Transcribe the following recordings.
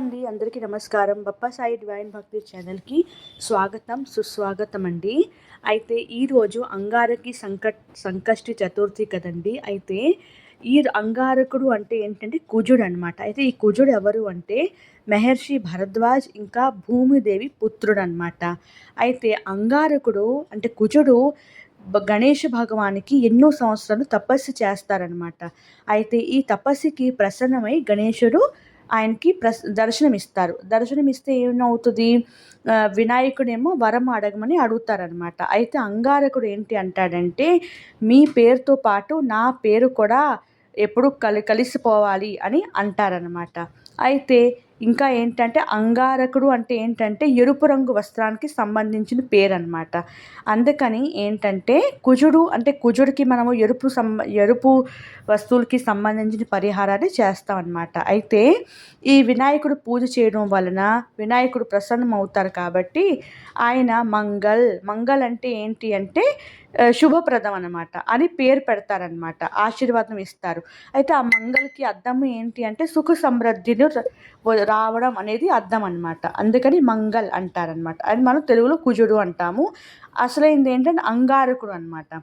అండి, అందరికీ నమస్కారం. బప్పా సాయి డివైన్ భక్తి ఛానల్కి స్వాగతం, సుస్వాగతం అండి. అయితే ఈరోజు అంగారకి సంకష్టి చతుర్థి కదండి. అయితే ఈ అంగారకుడు అంటే ఏంటంటే కుజుడు అనమాట. అయితే ఈ కుజుడు ఎవరు అంటే మహర్షి భరద్వాజ్ ఇంకా భూమిదేవి పుత్రుడు అనమాట. అయితే అంగారకుడు అంటే కుజుడు గణేష భగవానికి ఎన్నో సంవత్సరాలు తపస్సు చేస్తారనమాట. అయితే ఈ తపస్సుకి ప్రసన్నమై గణేశుడు ఆయనకి దర్శనమిస్తారు. దర్శనమిస్తే ఏమవుతుంది, వినాయకుడేమో వరం అడగమని అడుగుతారనమాట. అయితే అంగారకుడు ఏంటి అంటాడంటే, మీ పేరుతో పాటు నా పేరు కూడా ఎప్పుడు కలిసిపోవాలి అని అంటారనమాట. అయితే ఇంకా ఏంటంటే అంగారకుడు అంటే ఏంటంటే ఎరుపు రంగు వస్త్రానికి సంబంధించిన పేరు అనమాట. అందుకని ఏంటంటే కుజుడు అంటే కుజుడికి మనము ఎరుపు వస్తువులకి సంబంధించిన పరిహారాన్ని చేస్తాం అనమాట. అయితే ఈ వినాయకుడు పూజ చేయడం వలన వినాయకుడు ప్రసన్నం అవుతారు కాబట్టి ఆయన మంగల్ అంటే ఏంటి అంటే శుభప్రదం అనమాట అని పేరు పెడతారనమాట, ఆశీర్వాదం ఇస్తారు. అయితే ఆ మంగళకి అర్థం ఏంటి అంటే సుఖ సమృద్ధిని రావడం అనేది అర్థం అనమాట. అందుకని మంగల్ అంటారనమాట. అది మనం తెలుగులో కుజుడు అంటాము. అసలైంది ఏంటంటే అంగారకుడు అనమాట.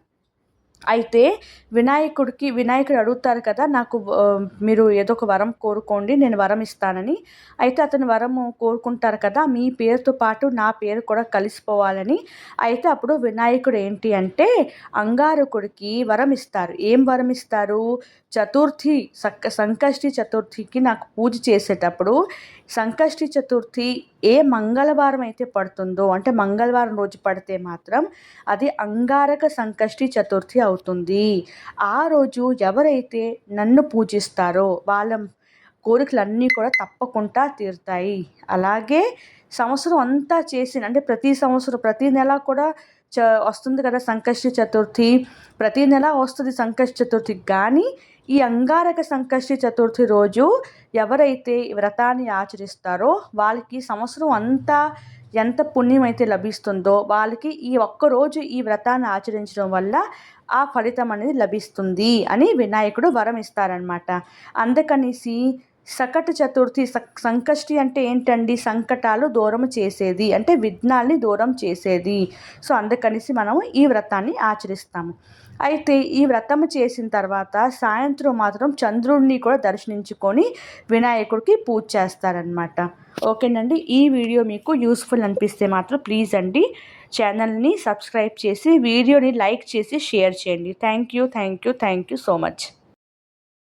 అయితే వినాయకుడు అడుగుతారు కదా, నాకు మీరు ఏదో ఒక వరం కోరుకోండి, నేను వరం ఇస్తానని. అయితే అతను వరము కోరుకుంటారు కదా, మీ పేరుతో పాటు నా పేరు కూడా కలిసిపోవాలని. అయితే అప్పుడు వినాయకుడు ఏంటి అంటే అంగారకుడికి వరం ఇస్తారు. ఏం వరం ఇస్తారు, సంకష్టి చతుర్థికి నాకు పూజ చేసేటప్పుడు సంకష్టి చతుర్థి ఏ మంగళవారం అయితే పడుతుందో అంటే మంగళవారం రోజు పడితే మాత్రం అది అంగారక సంకష్టి చతుర్థి అవుతుంది. ఆ రోజు ఎవరైతే నన్ను పూజిస్తారో వాళ్ళ కోరికలన్నీ కూడా తప్పకుండా తీరుతాయి. అలాగే సంవత్సరం అంతా అంటే ప్రతి సంవత్సరం ప్రతి నెల కూడా వస్తుంది కదా సంకష్టి చతుర్థి, ప్రతి నెల వస్తుంది సంకష్టి చతుర్థి. కానీ ఈ అంగారక సంకష్టి చతుర్థి రోజు ఎవరైతే వ్రతాన్ని ఆచరిస్తారో వాళ్ళకి సంవత్సరం అంతా ఎంత పుణ్యం అయితే లభిస్తుందో వాళ్ళకి ఈ ఒక్కరోజు ఈ వ్రతాన్ని ఆచరించడం వల్ల ఆ ఫలితం అనేది లభిస్తుంది అని వినాయకుడు వరం ఇస్తారనమాట. అందుకనేసి సకట చతుర్థి సంకష్టి అంటే ఏంటండి, సంకటాలు దూరం చేసేది అంటే విఘ్నాల్ని దూరం చేసేది. సో అందుకనేసి మనము ఈ వ్రతాన్ని ఆచరిస్తాము. అయితే ఈ వ్రతం చేసిన తర్వాత సాయంత్రం మాత్రం చంద్రుడిని కూడా దర్శించుకొని వినాయకుడికి పూజ చేస్తారనమాట. ఓకేనండి, ఈ వీడియో మీకు యూస్ఫుల్ అనిపిస్తే మాత్రం ప్లీజ్ అండి ఛానల్ని సబ్స్క్రైబ్ చేసి వీడియోని లైక్ చేసి షేర్ చేయండి. Thank you so much.